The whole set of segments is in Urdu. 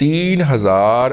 3,000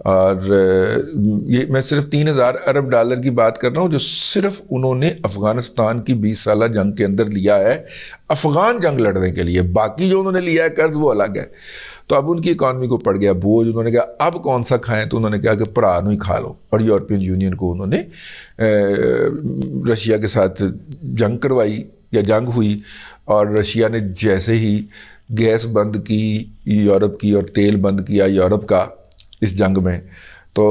اور یہ میں صرف 3,000 ارب ڈالر کی بات کر رہا ہوں جو صرف انہوں نے افغانستان کی 20 سالہ جنگ کے اندر لیا ہے افغان جنگ لڑنے کے لیے. باقی جو انہوں نے لیا ہے قرض وہ الگ ہے. تو اب ان کی اکانومی کو پڑ گیا بوجھ. انہوں نے کہا اب کون سا کھائیں, تو انہوں نے کہا کہ پرانو ہی کھا لو. اور یورپین یونین کو انہوں نے رشیا کے ساتھ جنگ کروائی یا جنگ ہوئی, اور رشیا نے جیسے ہی گیس بند کی یورپ کی اور تیل بند کیا یورپ کا اس جنگ میں, تو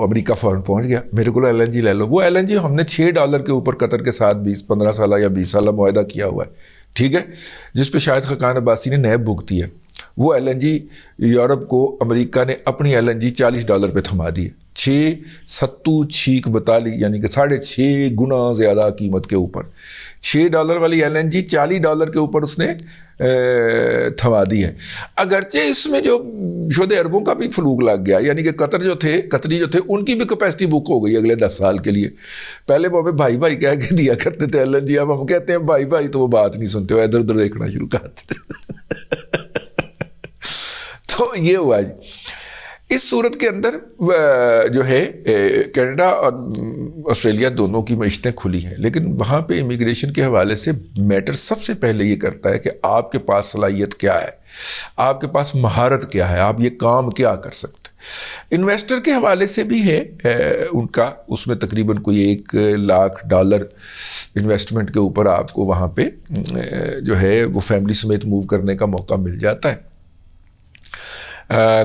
امریکہ فوراً پہنچ گیا میرے کو ایل این جی لے لو. وہ ایل این جی ہم نے $6 کے اوپر قطر کے ساتھ 15 سالہ یا 20 سالہ معاہدہ کیا ہوا ہے, ٹھیک ہے, جس پہ شاہد خاقان عباسی نے نیب بھگتی ہے. وہ ایل این جی یورپ کو امریکہ نے اپنی ایل این جی $40 پہ تھما دی ہے, 6 42 یعنی کہ 6.5 گنا زیادہ قیمت کے اوپر. $6 والی ایل این جی $40 کے اوپر اس نے تھما دی ہے. اگرچہ اس میں جو شہدۂ عربوں کا بھی فلوک لگ گیا, یعنی کہ قطری جو تھے ان کی بھی کیپیسٹی بک ہو گئی اگلے 10 سال کے لیے. پہلے وہ ہمیں بھائی بھائی کہہ کے دیا کرتے تھے ایل این جی, اب ہم کہتے ہیں بھائی بھائی تو وہ بات نہیں سنتے ہو, ادھر ادھر دیکھنا شروع کر دیتے. تو یہ ہوا جی. اس صورت کے اندر جو ہے کینیڈا اور آسٹریلیا دونوں کی معیشتیں کھلی ہیں, لیکن وہاں پہ امیگریشن کے حوالے سے میٹر سب سے پہلے یہ کرتا ہے کہ آپ کے پاس صلاحیت کیا ہے, آپ کے پاس مہارت کیا ہے, آپ یہ کام کیا کر سکتے. انویسٹر کے حوالے سے بھی ہے ان کا, اس میں تقریباً کوئی $1 لاکھ انویسٹمنٹ کے اوپر آپ کو وہاں پہ جو ہے وہ فیملی سمیت موو کرنے کا موقع مل جاتا ہے.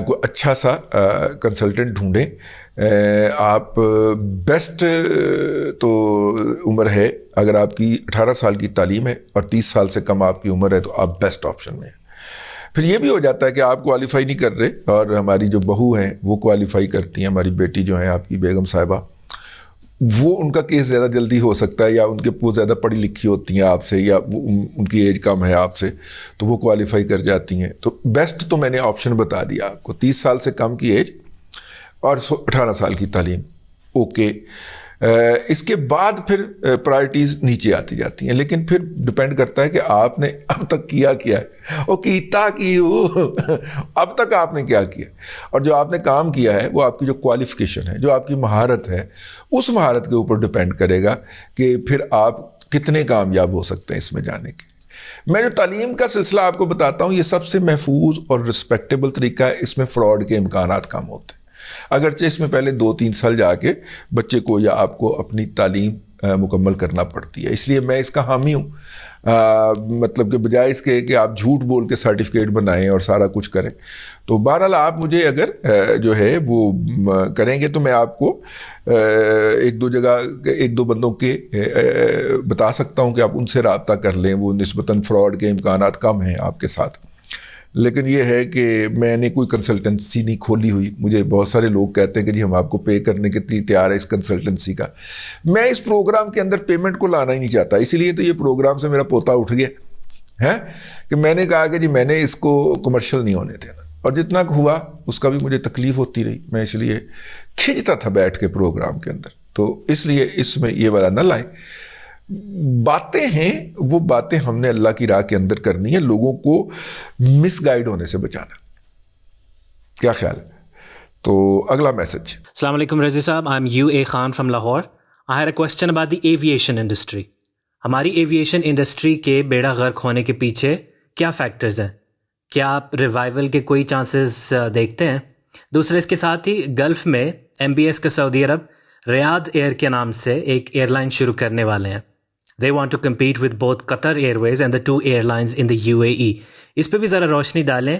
کوئی اچھا سا کنسلٹنٹ ڈھونڈیں. آپ بیسٹ تو عمر ہے اگر آپ کی 18 سال کی تعلیم ہے اور 30 سال سے کم آپ کی عمر ہے تو آپ بیسٹ آپشن میں ہیں. پھر یہ بھی ہو جاتا ہے کہ آپ کوالیفائی نہیں کر رہے اور ہماری جو بہو ہیں وہ کوالیفائی کرتی ہیں, ہماری بیٹی جو ہیں آپ کی بیگم صاحبہ, وہ ان کا کیس زیادہ جلدی ہو سکتا ہے, یا ان کے وہ زیادہ پڑھی لکھی ہوتی ہیں آپ سے, یا ان کی ایج کم ہے آپ سے, تو وہ کوالیفائی کر جاتی ہیں. تو بیسٹ تو میں نے آپشن بتا دیا آپ کو, 30 سال سے کم کی ایج اور 18 سال کی تعلیم, اوکے. اس کے بعد پھر پرائرٹیز نیچے آتی جاتی ہیں, لیکن پھر ڈپینڈ کرتا ہے کہ آپ نے اب تک کیا ہے, وہ کیتا کی اب تک آپ نے کیا کیا, اور جو آپ نے کام کیا ہے وہ آپ کی جو کوالیفیکیشن ہے, جو آپ کی مہارت ہے, اس مہارت کے اوپر ڈپینڈ کرے گا کہ پھر آپ کتنے کامیاب ہو سکتے ہیں اس میں جانے کے. میں جو تعلیم کا سلسلہ آپ کو بتاتا ہوں یہ سب سے محفوظ اور رسپیکٹیبل طریقہ ہے, اس میں فراڈ کے امکانات کم ہوتے ہیں. اگرچہ اس میں پہلے 2-3 سال جا کے بچے کو یا آپ کو اپنی تعلیم مکمل کرنا پڑتی ہے, اس لیے میں اس کا حامی ہوں. مطلب کہ بجائے اس کے کہ آپ جھوٹ بول کے سرٹیفکیٹ بنائیں اور سارا کچھ کریں, تو بہرحال آپ مجھے اگر جو ہے وہ کریں گے تو میں آپ کو 1-2 جگہ 1-2 بندوں کے بتا سکتا ہوں کہ آپ ان سے رابطہ کر لیں, وہ نسبتاً فراڈ کے امکانات کم ہیں آپ کے ساتھ. لیکن یہ ہے کہ میں نے کوئی کنسلٹنسی نہیں کھولی ہوئی. مجھے بہت سارے لوگ کہتے ہیں کہ جی ہم آپ کو پے کرنے کے لیے تیار ہے اس کنسلٹنسی کا. میں اس پروگرام کے اندر پیمنٹ کو لانا ہی نہیں چاہتا, اسی لیے تو یہ پروگرام سے میرا پوتا اٹھ گیا ہے کہ میں نے کہا کہ جی میں نے اس کو کمرشل نہیں ہونے دینا, اور جتنا ہوا اس کا بھی مجھے تکلیف ہوتی رہی, میں اس لیے کھنچتا تھا بیٹھ کے پروگرام کے اندر. تو اس لیے اس میں یہ والا نہ لائیں. باتیں ہیں وہ باتیں ہم نے اللہ کی راہ کے اندر کرنی ہے, لوگوں کو مس گائیڈ ہونے سے بچانا. کیا خیال ہے؟ تو اگلا میسج. السلام علیکم رضی صاحب, I am UA Khan from Lahore. I had a question about the aviation industry. ہماری ایویشن انڈسٹری کے بیڑا غرق ہونے کے پیچھے کیا فیکٹرز ہیں؟ کیا آپ ریوائول کے کوئی چانسز دیکھتے ہیں؟ دوسرے اس کے ساتھ ہی گلف میں MBS کا سعودی عرب ریاض ایئر کے نام سے ایک ایئر لائن شروع کرنے والے ہیں. They want to compete with both Qatar Airways and the 2 airlines in the UAE. اس پہ بھی ذرا روشنی ڈالیں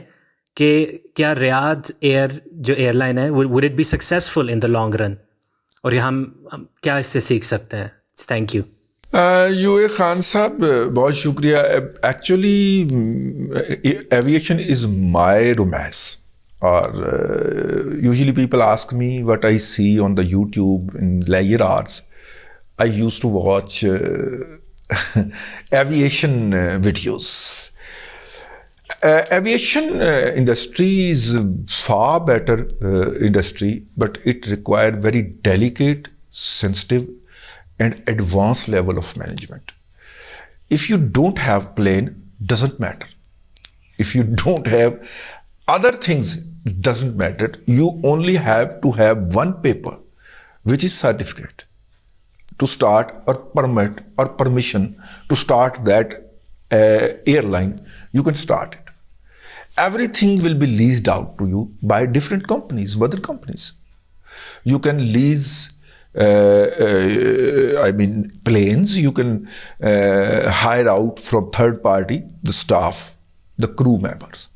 کہ کیا ریاض ایئر جو ایئر لائن ہے would it be successful in the long run, اور ہم کیا اس سے سیکھ سکتے ہیں؟ Thank you. UA خان صاحب بہت شکریہ. ایکچولی ایویشن از مائی رومانس, اور usually people ask me what I see on the YouTube in leisure hours. I used to watch aviation videos. Aviation industry is far better industry, but it required very delicate, sensitive and advanced level of management. If you don't have plane, doesn't matter. If you don't have Other things doesn't matter. You only have to have one paper, which is certificate, to start, or permit or permission to start that airline. You can start it. Everything will be leased out to you by different companies, mother companies. You can lease planes. You can hire out from third party the staff, the crew members,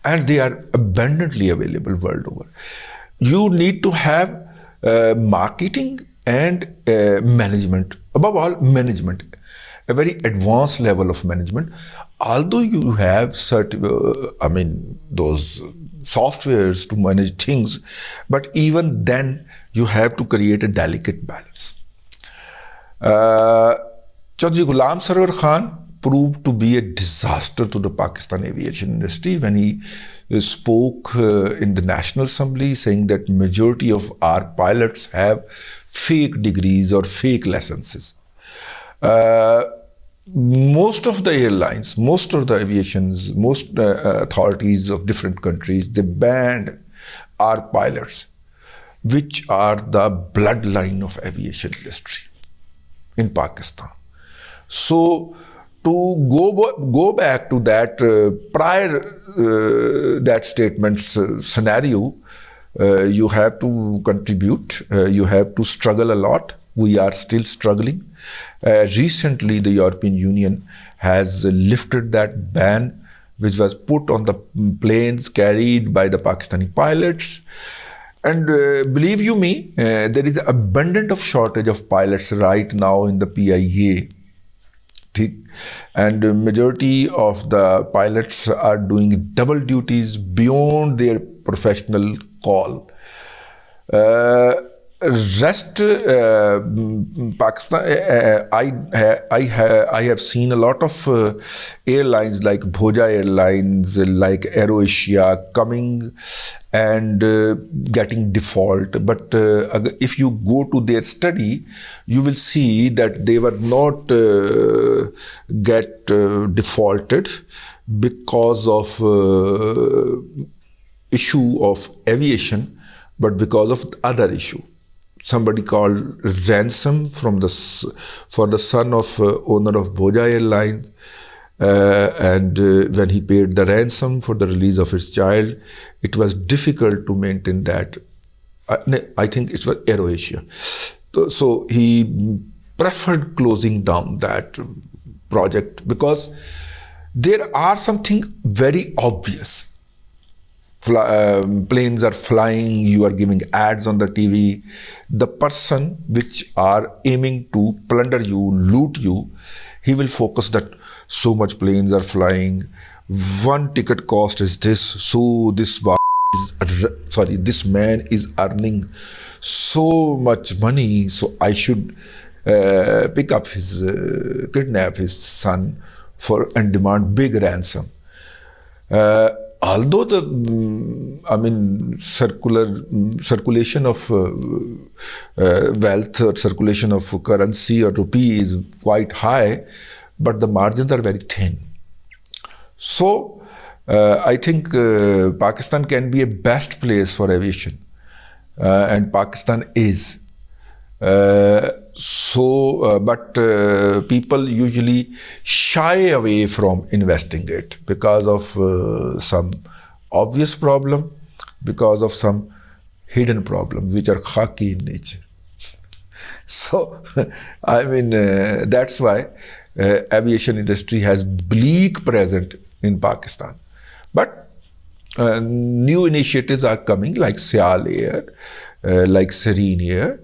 and they are abundantly available world over. You need to have marketing and management, above all management, a very advanced level of management. Although you have those softwares to manage things, but even then you have to create a delicate balance. Chaudhry Ghulam Sarwar Khan proved to be a disaster to the Pakistan aviation industry when he spoke in the National Assembly saying that majority of our pilots have fake degrees or fake licenses. Most of the airlines, most of the aviations, most authorities of different countries, they banned our pilots, which are the bloodline of aviation industry in Pakistan. So to go back to that prior that statement's scenario, you have to contribute, you have to struggle a lot. We are still struggling. Recently, the European Union has lifted that ban, which was put on the planes carried by the Pakistani pilots. And believe you me, there is an abundant of shortage of pilots right now in the PIA. And the majority of the pilots are doing double duties beyond their professional call. Rest Pakistan, I have seen a lot of airlines like Bhoja Airlines, like AeroAsia coming and getting default. But if you go to their study, you will see that they were not get defaulted because of issue of aviation, but because of other issue. Somebody called ransom for the son of owner of Bhoja Airlines, and when he paid the ransom for the release of his child, it was difficult to maintain that. I think it was AeroAsia. So he preferred closing down that project because there are something very obvious. Planes are flying, you are giving ads on the TV. The person which are aiming to plunder you, loot you, he will focus that so much planes are flying, one ticket cost is this, so this man is earning so much money, so I should kidnap his son and demand big ransom. Although the circulation of wealth or circulation of currency or rupee is quite high, but the margins are very thin. So I think Pakistan can be a best place for aviation, and Pakistan is. But people usually shy away from investing it because of some obvious problem, because of some hidden problem, which are khaki in nature. So, that's why aviation industry has bleak present in Pakistan. But new initiatives are coming, like Sial Air, like Serene Air,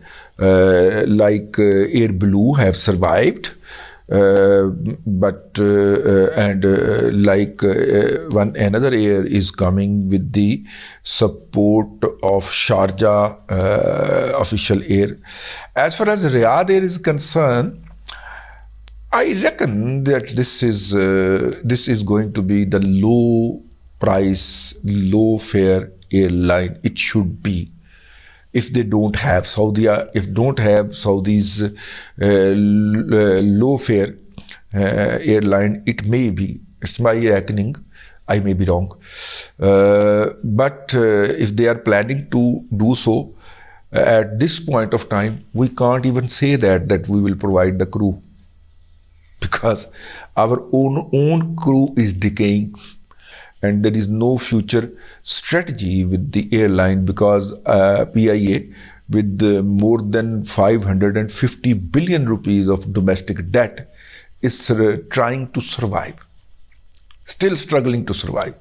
like Air Blue have survived, but another air is coming with the support of Sharjah official air. As far as Riyadh Air is concerned, I reckon that this is going to be the low price, low fare airline. It should be. If they don't have Saudi's low fare airline, it may be. It's my reckoning. I may be wrong. But if they are planning to do so, at this point of time, we can't even say that we will provide the crew, because our own crew is decaying, and there is no future strategy with the airline, because PIA, with more than 550 billion rupees of domestic debt, is trying to survive, still struggling to survive.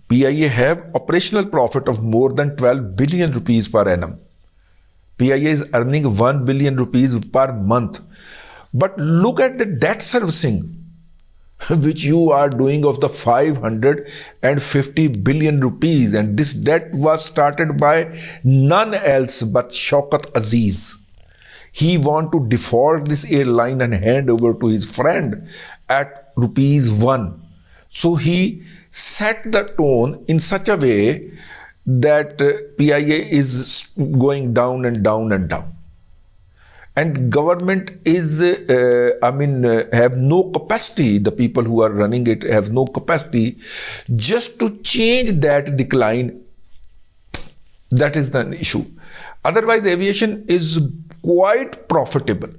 PIA have operational profit of more than 12 billion rupees per annum. PIA is earning 1 billion rupees per month. But look at the debt servicing which you are doing of the 550 billion rupees, and this debt was started by none else but Shaukat Aziz. He want to default this airline and hand over to his friend at ₹1. So he set the tone in such a way that PIA is going down and down and down. And government is, have no capacity, the people who are running it have no capacity just to change that decline. That is the issue. Otherwise, aviation is quite profitable.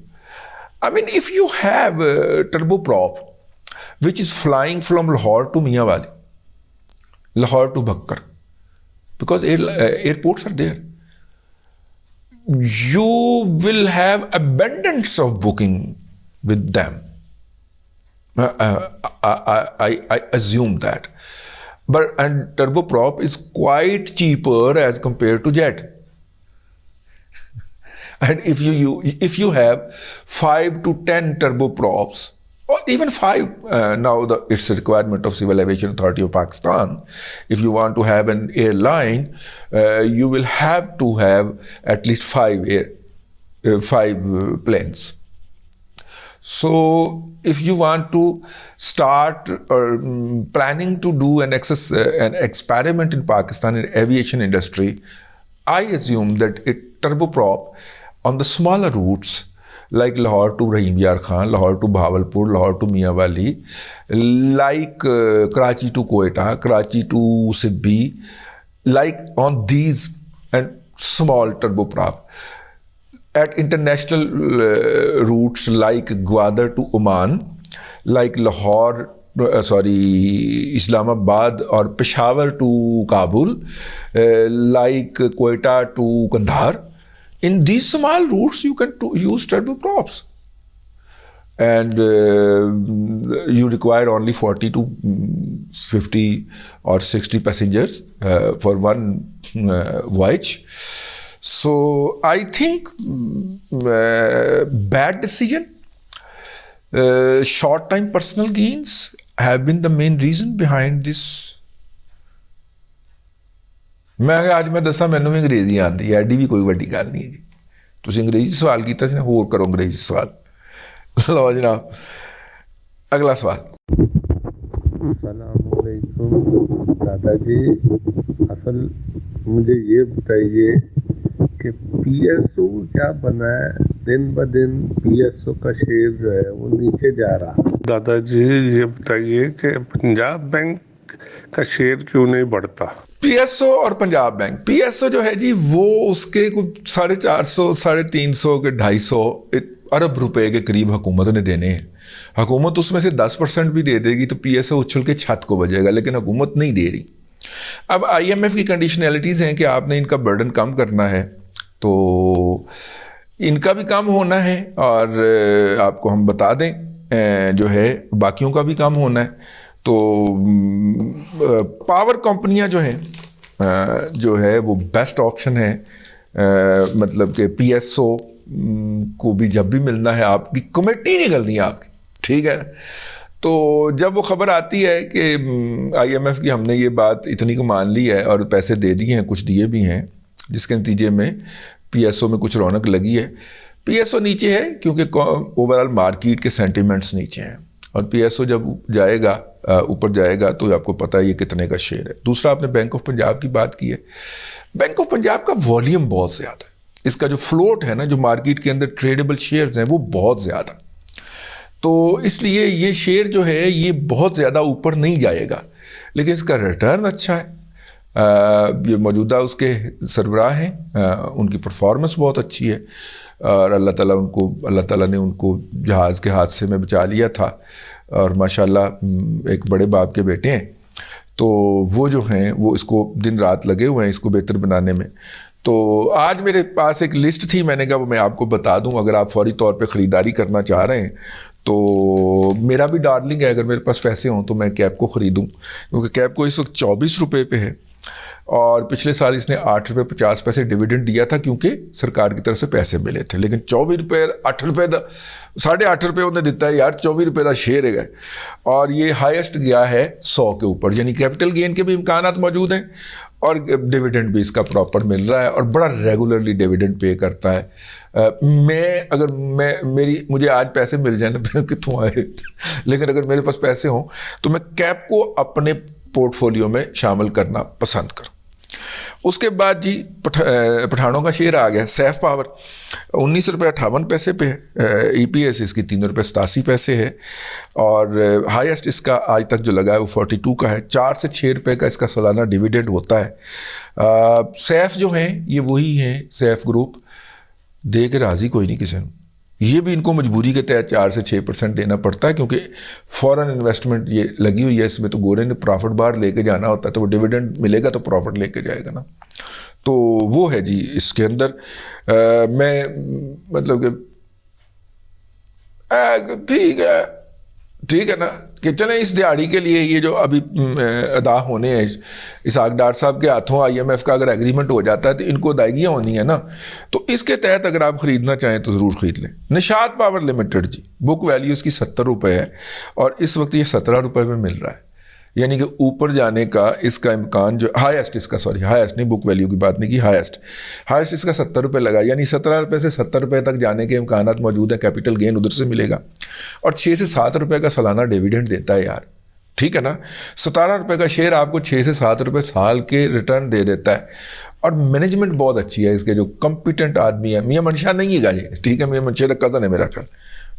I mean, if you have turboprop, which is flying from Lahore to Mianwali, Lahore to Bakkar, because airports are there, you will have abundance of booking with them. I assume that. And turboprop is quite cheaper as compared to jet. And if you have 5 to 10 turboprops, or even 5, now it's a requirement of Civil Aviation Authority of Pakistan. If you want to have an airline, you will have to have at least 5 planes. So if you want to start or planning to do an experiment in Pakistan in aviation industry, I assume that a turboprop on the smaller routes, like Lahore to Rahim Yar Khan, Lahore to Bahawalpur, Lahore to Mianwali, like Karachi to Quetta, Karachi to Sibbi, like on these and small turboprop. At international routes like Gwadar to Oman, like Lahore, Islamabad or Peshawar to Kabul, like Quetta to Kandahar. In these small routes, you can use turboprops, and you require only 40 to 50 or 60 passengers for one voyage. So I think bad decision. Short-time personal gains have been the main reason behind this. ਮੈਂ ਅੱਜ ਮੈਂ ਦੱਸਾਂ, ਮੈਨੂੰ ਵੀ ਅੰਗਰੇਜ਼ੀ ਆਉਂਦੀ ਹੈ, ਐਡੀ ਵੀ ਕੋਈ ਵੱਡੀ ਗੱਲ ਨਹੀਂ ਹੈ। ਤੁਸੀਂ ਅੰਗਰੇਜ਼ੀ ਸਵਾਲ ਕੀਤਾ ਸੀ ਨਾ, ਹੋਰ ਕਰੋ ਅੰਗਰੇਜ਼ੀ ਸਵਾਲ। ਲਓ ਜਨਾਬ, ਅਗਲਾ ਸਵਾਲ। السلام علیکم دادا جی، اصل مجھے یہ بتائیے کہ پی ایس او کیا بنا ہے؟ دن بہ دن پی ایس او کا شیئر جو ہے وہ نیچے جا رہا۔ دادا جی یہ بتائیے کہ پنجاب بینک کا شیئر کیوں نہیں بڑھتا؟ پی ایس او اور Punjab bank, P S O جو ہے جی وہ اس کے 450 350 کے 250 ارب روپے کے قریب حکومت نے دینے ہیں۔ حکومت اس میں سے 10% بھی دے دے گی تو پی ایس او اچھل کے چھت کو بجے گا، لیکن حکومت نہیں دے رہی۔ اب آئی ایم ایف کی کنڈیشنلٹیز ہیں کہ آپ نے ان کا برڈن کم کرنا ہے، تو ان کا بھی کم ہونا ہے، اور آپ کو ہم بتا دیں جو ہے باقیوں کا بھی کم ہونا ہے۔ تو پاور کمپنیاں جو ہیں جو ہے وہ بیسٹ آپشن ہے، مطلب کہ پی ایس او کو بھی جب بھی ملنا ہے، آپ کی کمیٹی نکلنی ہے آپ کی، ٹھیک ہے۔ تو جب وہ خبر آتی ہے کہ آئی ایم ایف کی ہم نے یہ بات اتنی کو مان لی ہے اور پیسے دے دیے ہیں، کچھ دیے بھی ہیں، جس کے نتیجے میں پی ایس او میں کچھ رونق لگی ہے۔ پی ایس او نیچے ہے کیونکہ اوور آل مارکیٹ کے سینٹیمنٹس نیچے ہیں، اور پی ایس او جب جائے گا اوپر جائے گا تو آپ کو پتہ ہے یہ کتنے کا شیئر ہے۔ دوسرا آپ نے بینک آف پنجاب کی بات کی ہے، بینک آف پنجاب کا والیوم بہت زیادہ ہے، اس کا جو فلوٹ ہے نا، جو مارکیٹ کے اندر ٹریڈیبل شیئرز ہیں وہ بہت زیادہ، تو اس لیے یہ شیئر جو ہے یہ بہت زیادہ اوپر نہیں جائے گا۔ لیکن اس کا ریٹرن اچھا ہے. یہ موجودہ اس کے سربراہ ہیں, ان کی پرفارمنس بہت اچھی ہے, اور اللہ تعالیٰ نے ان کو جہاز کے حادثے میں بچا لیا تھا, اور ماشاءاللہ ایک بڑے باپ کے بیٹے ہیں, تو وہ جو ہیں وہ اس کو دن رات لگے ہوئے ہیں اس کو بہتر بنانے میں. تو آج میرے پاس ایک لسٹ تھی, میں نے کہا وہ میں آپ کو بتا دوں, اگر آپ فوری طور پہ خریداری کرنا چاہ رہے ہیں تو میرا بھی ڈارلنگ ہے, اگر میرے پاس پیسے ہوں تو میں کیپ کو خریدوں, کیونکہ کیپ کو اس وقت 24 روپے پہ ہے, اور پچھلے سال اس نے 8 روپے 50 پیسے ڈیویڈنڈ دیا تھا کیونکہ سرکار کی طرف سے پیسے ملے تھے. لیکن 24 روپے 8 روپے 8.5 روپے انہیں دیتا ہے یار, 24 روپے کا شیئر ہے, اور یہ ہائیسٹ گیا ہے 100 کے اوپر, یعنی کیپٹل گین کے بھی امکانات موجود ہیں اور ڈیویڈنڈ بھی اس کا پراپر مل رہا ہے, اور بڑا ریگولرلی ڈیویڈنڈ پے کرتا ہے. مجھے آج پیسے مل جائیں نا کتوں آئے, لیکن اگر میرے پاس پیسے ہوں تو میں کیپ کو اپنے پورٹ فولیو میں شامل کرنا پسند کروں. اس کے بعد جی پٹھانوں کا شیئر آ گیا, سیف پاور 19 روپے 58 پیسے پہ ہے, ای پی ایس اس کی 3 روپے 87 پیسے ہے, اور ہائیسٹ اس کا آج تک جو لگا ہے وہ 42 کا ہے. 4 سے 6 روپے کا اس کا سالانہ ڈیویڈنڈ ہوتا ہے. سیف جو ہیں یہ وہی ہیں, سیف گروپ دے کے راضی کوئی نہیں کسی نے, یہ بھی ان کو مجبوری کے تحت 4 سے 6% دینا پڑتا ہے, کیونکہ فورن انویسٹمنٹ یہ لگی ہوئی ہے اس میں, تو گورے نے پرافٹ بار لے کے جانا ہوتا ہے, تو وہ ڈیویڈنڈ ملے گا تو پرافٹ لے کے جائے گا نا. تو وہ ہے جی اس کے اندر. میں مطلب کہ ٹھیک ہے نا کہ چلیں اس دیہڑی کے لیے یہ جو ابھی ادا ہونے ہیں, اسحاق ڈار صاحب کے ہاتھوں IMF کا اگر ایگریمنٹ ہو جاتا ہے تو ان کو ادائیگیاں ہونی ہیں نا, تو اس کے تحت اگر آپ خریدنا چاہیں تو ضرور خرید لیں. نشاط پاور لمیٹڈ جی, بک ویلیو اس کی 70 روپے ہے, اور اس وقت یہ 17 روپے میں مل رہا ہے, یعنی کہ اوپر جانے کا اس کا امکان جو ہائیسٹ نہیں, بک ویلیو کی بات نہیں کی, ہائیسٹ اس کا 70 روپے لگا, یعنی 17 روپے سے 70 روپے تک جانے کے امکانات موجود ہیں. کیپٹل گین ادھر سے ملے گا, اور 6 سے 7 روپے کا سالانہ ڈیویڈنڈ دیتا ہے یار, ٹھیک ہے نا. 17 روپے کا شیئر آپ کو 6 سے 7 روپے سال کے ریٹرن دے دیتا ہے, اور مینجمنٹ بہت اچھی ہے اس کے. جو کمپیٹنٹ آدمی ہے, میاں منشا نہیں ہے گا یہ, ٹھیک ہے, میاں منشا کا کزن ہے میرا خیال,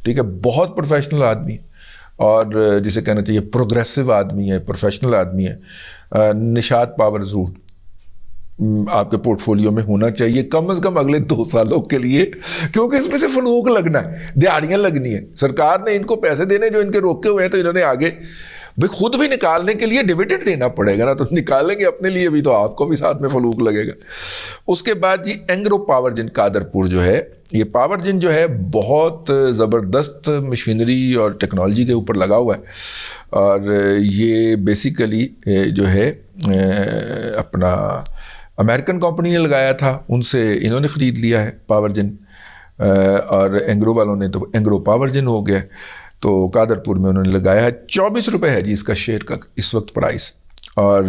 ٹھیک ہے, بہت پروفیشنل آدمی ہے, اور جسے کہنا چاہیے پروگریسو آدمی ہے, پروفیشنل آدمی ہے. نشاط پاور ضرور آپ کے پورٹ فولیو میں ہونا چاہیے کم از کم اگلے 2 سالوں کے لیے, کیونکہ اس میں سے فلوک لگنا ہے, دیہڑیاں لگنی ہے. سرکار نے ان کو پیسے دینے جو ان کے روکے ہوئے ہیں, تو انہوں نے آگے بھائی خود بھی نکالنے کے لیے ڈیویڈنڈ دینا پڑے گا نا, تو نکالیں گے اپنے لیے بھی تو آپ کو بھی ساتھ میں فلوک لگے گا. اس کے بعد جی اینگرو پاور جن قادرپور جو ہے, یہ پاور جن جو ہے بہت زبردست مشینری اور ٹیکنالوجی کے اوپر لگا ہوا ہے, اور یہ بیسیکلی جو ہے اپنا امریکن کمپنی نے لگایا تھا, ان سے انہوں نے خرید لیا ہے پاور جن, اور اینگرو والوں نے تو اینگرو پاور جن ہو گیا, تو قادرپور میں انہوں نے لگایا ہے. 24 روپے ہے جی اس کا شیئر کا اس وقت پرائس, اور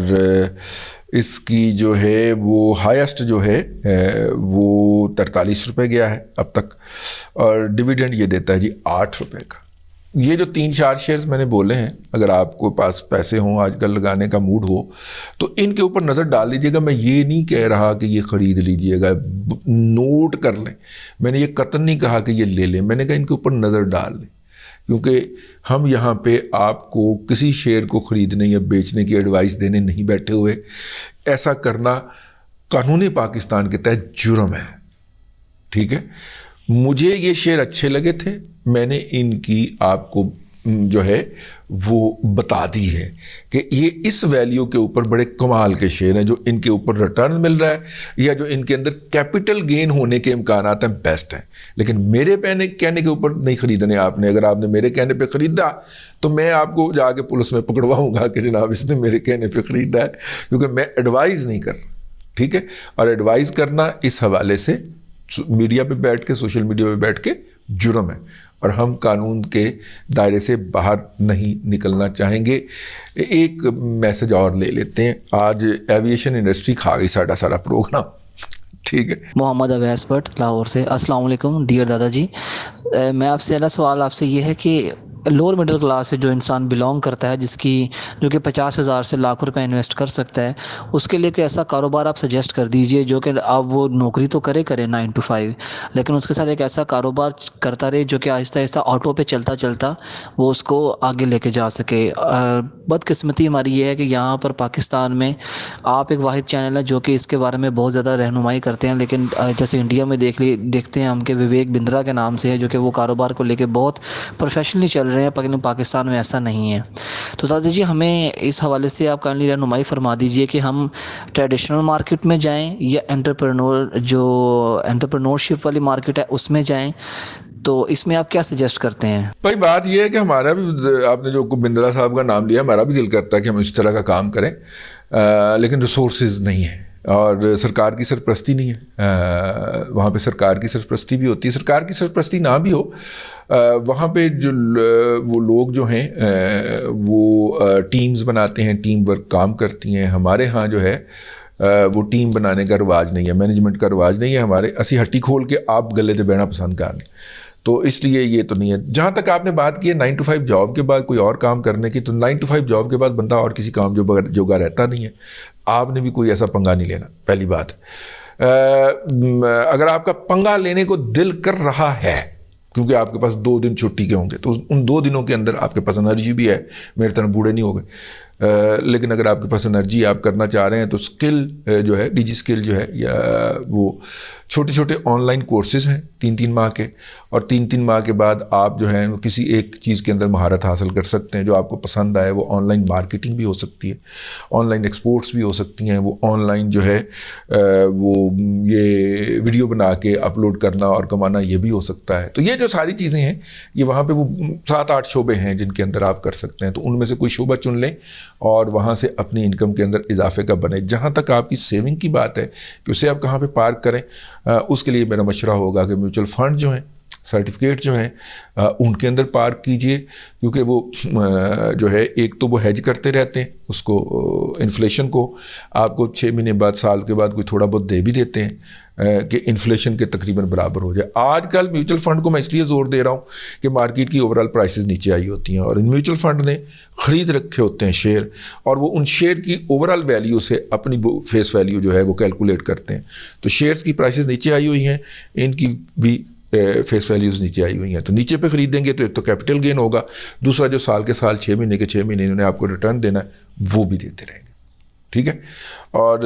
اس کی جو ہے وہ ہائیسٹ جو ہے وہ 43 روپے گیا ہے اب تک, اور ڈیویڈنڈ یہ دیتا ہے جی 8 روپے کا. یہ جو 3-4 شیئرز میں نے بولے ہیں, اگر آپ کو پاس پیسے ہوں, آج کل لگانے کا موڈ ہو, تو ان کے اوپر نظر ڈال لیجئے گا. میں یہ نہیں کہہ رہا کہ یہ خرید لیجئے گا, نوٹ کر لیں, میں نے یہ قطعاً نہیں کہا کہ یہ لے لیں, میں نے کہا ان کے اوپر نظر ڈال لیں, کیونکہ ہم یہاں پہ آپ کو کسی شیئر کو خریدنے یا بیچنے کی ایڈوائس دینے نہیں بیٹھے ہوئے. ایسا کرنا قانون پاکستان کے تحت جرم ہے, ٹھیک ہے. مجھے یہ شیئر اچھے لگے تھے, میں نے ان کی آپ کو جو ہے وہ بتا دی ہے کہ یہ اس ویلیو کے اوپر بڑے کمال کے شیئر ہیں, جو ان کے اوپر ریٹرن مل رہا ہے یا جو ان کے اندر کیپٹل گین ہونے کے امکانات ہیں بیسٹ ہیں. لیکن میرے کہنے کے اوپر نہیں خریدنے آپ نے. اگر آپ نے میرے کہنے پہ خریدا تو میں آپ کو جا کے پولیس میں پکڑواؤں گا کہ جناب اس نے میرے کہنے پہ خریدا ہے, کیونکہ میں ایڈوائز نہیں کر رہا, ٹھیک ہے. اور ایڈوائز کرنا اس حوالے سے میڈیا پہ بیٹھ کے, سوشل میڈیا پہ بیٹھ کے جرم ہے, اور ہم قانون کے دائرے سے باہر نہیں نکلنا چاہیں گے. ایک میسج اور لے لیتے ہیں. آج ایویشن انڈسٹری کھا گئی سارا پروگرام, ٹھیک ہے. محمد اویس بٹ لاہور سے. السلام علیکم ڈیئر دادا جی. میں آپ سے پہلا سوال آپ سے یہ ہے کہ لوور مڈل کلاس سے جو انسان بلانگ کرتا ہے جو کہ 50,000 سے لاکھ روپے انویسٹ کر سکتا ہے, اس کے لیے کوئی ایسا کاروبار آپ سجیسٹ کر دیجئے جو کہ اب وہ نوکری تو کرے 9 to 5, لیکن اس کے ساتھ ایک ایسا کاروبار کرتا رہے جو کہ آہستہ آہستہ آٹو پہ چلتا وہ اس کو آگے لے کے جا سکے. بدقسمتی ہماری یہ ہے کہ یہاں پر پاکستان میں آپ ایک واحد چینل ہے جو کہ اس کے بارے میں بہت زیادہ رہنمائی کرتے ہیں, لیکن جیسے انڈیا میں دیکھتے ہیں ہم کہ وویک بندرا کے نام سے ہے جو کہ وہ کاروبار کو لے کے بہت پروفیشنلی چل رہے ہیں, لیکن پاکستان میں ایسا نہیں ہے. تو دادا جی ہمیں اس حوالے سے آپ کائنڈلی رہنمائی فرما دیجئے کہ ہم ٹریڈیشنل مارکیٹ میں جائیں یا انٹرپرنورشپ والی مارکیٹ ہے اس میں جائیں, تو اس میں آپ کیا سجیسٹ کرتے ہیں؟ بھائی بات یہ ہے کہ ہمارا بھی, آپ نے جو بندرا صاحب کا نام لیا, ہمارا بھی دل کرتا ہے کہ ہم اس طرح کا کام کریں, لیکن ریسورسز نہیں ہیں اور سرکار کی سرپرستی نہیں ہے. وہاں پہ سرکار کی سرپرستی بھی ہوتی ہے, سرکار کی سرپرستی نہ بھی ہو, وہاں پہ جو وہ لوگ جو ہیں وہ ٹیمز بناتے ہیں, ٹیم ورک کام کرتی ہیں. ہمارے ہاں جو ہے وہ ٹیم بنانے کا رواج نہیں ہے, مینجمنٹ کا رواج نہیں ہے. ہمارے اسی ہٹی کھول کے آپ گلے تے بہنا پسند کر لیں, تو اس لیے یہ تو نہیں ہے. جہاں تک آپ نے بات کی ہے 9 to 5 جاب کے بعد کوئی اور کام کرنے کی, تو 9 to 5 جاب کے بعد بندہ اور کسی کام جوگا رہتا نہیں ہے. آپ نے بھی کوئی ایسا پنگا نہیں لینا, پہلی بات. اگر آپ کا پنگا لینے کو دل کر رہا ہے کیونکہ آپ کے پاس 2 دن چھٹی کے ہوں گے, تو ان 2 دنوں کے اندر آپ کے پاس انرجی بھی ہے, میرے طرح بوڑھے نہیں ہو گئے, لیکن اگر آپ کے پاس انرجی آپ کرنا چاہ رہے ہیں تو اسکل جو ہے, ڈیجی اسکل جو ہے, یا وہ چھوٹے چھوٹے آن لائن کورسز ہیں 3 ماہ کے, اور 3 ماہ کے بعد آپ جو ہیں وہ کسی ایک چیز کے اندر مہارت حاصل کر سکتے ہیں جو آپ کو پسند آئے. وہ آن لائن مارکیٹنگ بھی ہو سکتی ہے, آن لائن ایکسپورٹس بھی ہو سکتی ہیں, وہ آن لائن جو ہے وہ یہ ویڈیو بنا کے اپلوڈ کرنا اور کمانا یہ بھی ہو سکتا ہے. تو یہ جو ساری چیزیں ہیں یہ وہاں پہ وہ 7-8 شعبے ہیں جن کے اندر آپ کر سکتے ہیں. تو ان میں سے کوئی شعبہ چن لیں اور وہاں سے اپنی انکم کے اندر اضافے کا بنے. جہاں تک آپ کی سیونگ کی بات ہے کہ اسے آپ کہاں پہ پارک کریں, اس کے لیے میرا مشورہ ہوگا کہ میوچل فنڈ جو ہیں, سرٹیفکیٹ جو ہیں, ان کے اندر پارک کیجئے, کیونکہ وہ جو ہے ایک تو وہ ہیج کرتے رہتے ہیں اس کو, انفلیشن کو آپ کو 6 مہینے بعد, سال کے بعد کوئی تھوڑا بہت دے بھی دیتے ہیں کہ انفلیشن کے تقریباً برابر ہو جائے. آج کل میوچل فنڈ کو میں اس لیے زور دے رہا ہوں کہ مارکیٹ کی اوورال پرائسز نیچے آئی ہوتی ہیں, اور ان میوچل فنڈ نے خرید رکھے ہوتے ہیں شیئر, اور وہ ان شیئر کی اوورال ویلیو سے اپنی فیس ویلیو جو ہے وہ کیلکولیٹ کرتے ہیں. تو شیئرز کی پرائسز نیچے آئی ہوئی ہیں, ان کی بھی فیس ویلیوز نیچے آئی ہوئی ہیں. تو نیچے پہ خریدیں گے تو ایک تو کیپٹل گین ہوگا, دوسرا جو سال کے سال 6 مہینے کے 6 مہینے انہوں نے آپ کو ریٹرن دینا ہے وہ بھی دیتے رہیں گے. ٹھیک ہے, اور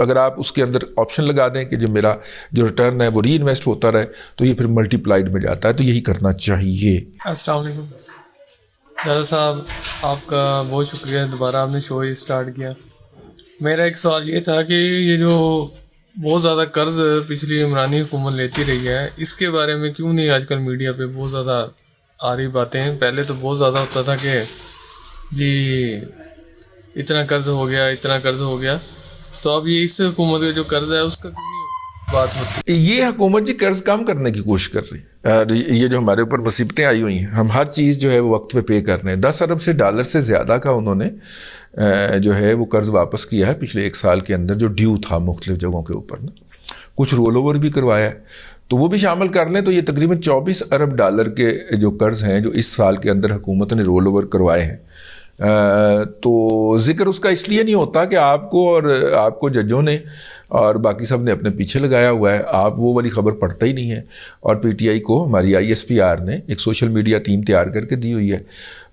اگر آپ اس کے اندر آپشن لگا دیں کہ جو میرا جو ریٹرن ہے وہ ری انویسٹ ہوتا رہے, تو یہ پھر ملٹی پلائڈ میں جاتا ہے. تو یہی کرنا چاہیے. السلام علیکم دادا صاحب, آپ کا بہت شکریہ, دوبارہ آپ نے شو ہی اسٹارٹ کیا. میرا ایک سوال یہ تھا کہ یہ جو بہت زیادہ قرض پچھلی عمرانی حکومت لیتی رہی ہے, اس کے بارے میں کیوں نہیں آج کل میڈیا پہ بہت زیادہ آ رہی باتیں؟ پہلے تو بہت زیادہ ہوتا تھا کہ جی اتنا قرض ہو گیا, اتنا قرض ہو گیا, تو اب یہ اس حکومت کا جو قرض ہے اس کا کیوں نہیں بات ہوتی؟ یہ حکومت جی قرض کم کرنے کی کوشش کر رہی ہے. یہ جو ہمارے اوپر مصیبتیں آئی ہوئی ہیں, ہم ہر چیز جو ہے وہ وقت پہ پے کر رہے ہیں. 10 ارب سے ڈالر سے زیادہ کا انہوں نے جو ہے وہ قرض واپس کیا ہے پچھلے 1 سال کے اندر, جو ڈیو تھا مختلف جگہوں کے اوپر نا. کچھ رول اوور بھی کروایا ہے, تو وہ بھی شامل کر لیں تو یہ تقریباً 24 ارب ڈالر کے جو قرض ہیں جو اس سال کے اندر حکومت نے رول اوور کروائے ہیں. تو ذکر اس کا اس لیے نہیں ہوتا کہ آپ کو اور آپ کو ججوں نے اور باقی سب نے اپنے پیچھے لگایا ہوا ہے, آپ وہ والی خبر پڑھتا ہی نہیں ہے. اور پی ٹی آئی کو ہماری ISPR نے ایک سوشل میڈیا ٹیم تیار کر کے دی ہوئی ہے,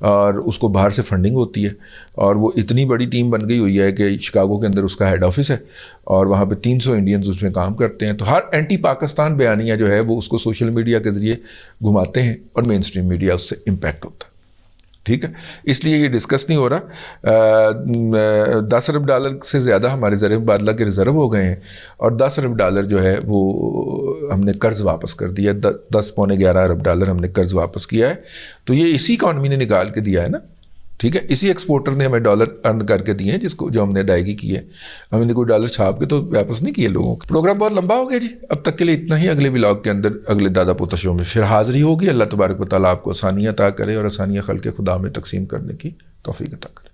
اور اس کو باہر سے فنڈنگ ہوتی ہے, اور وہ اتنی بڑی ٹیم بن گئی ہوئی ہے کہ شکاگو کے اندر اس کا ہیڈ آفس ہے, اور وہاں پہ 300 انڈینز اس میں کام کرتے ہیں. تو ہر اینٹی پاکستان بیانیہ جو ہے وہ اس کو سوشل میڈیا کے ذریعے گھماتے ہیں, اور مین اسٹریم میڈیا اس سے امپیکٹ ہوتا ہے. ٹھیک ہے, اس لیے یہ ڈسکس نہیں ہو رہا. 10 ارب ڈالر سے زیادہ ہمارے زر مبادلہ کے ریزرو ہو گئے ہیں, اور 10 ارب ڈالر جو ہے وہ ہم نے قرض واپس کر دیا. 10.11 ارب ڈالر ہم نے قرض واپس کیا ہے. تو یہ اسی اکانومی نے نکال کے دیا ہے نا. ٹھیک ہے, اسی ایکسپورٹر نے ہمیں ڈالر ارن کر کے دیے ہیں, جس کو جو ہم نے ادائیگی کی ہے. ہم نے کوئی ڈالر چھاپ کے تو واپس نہیں کیے لوگوں کو. پروگرام بہت لمبا ہو گیا جی, اب تک کے لیے اتنا ہی. اگلے ولاگ کے اندر اگلے دادا پوتا شو میں پھر حاضری ہوگی. اللہ تبارک و تعالیٰ آپ کو آسانیاں عطا کرے, اور آسانیاں خلق خدا میں تقسیم کرنے کی توفیق عطا کرے.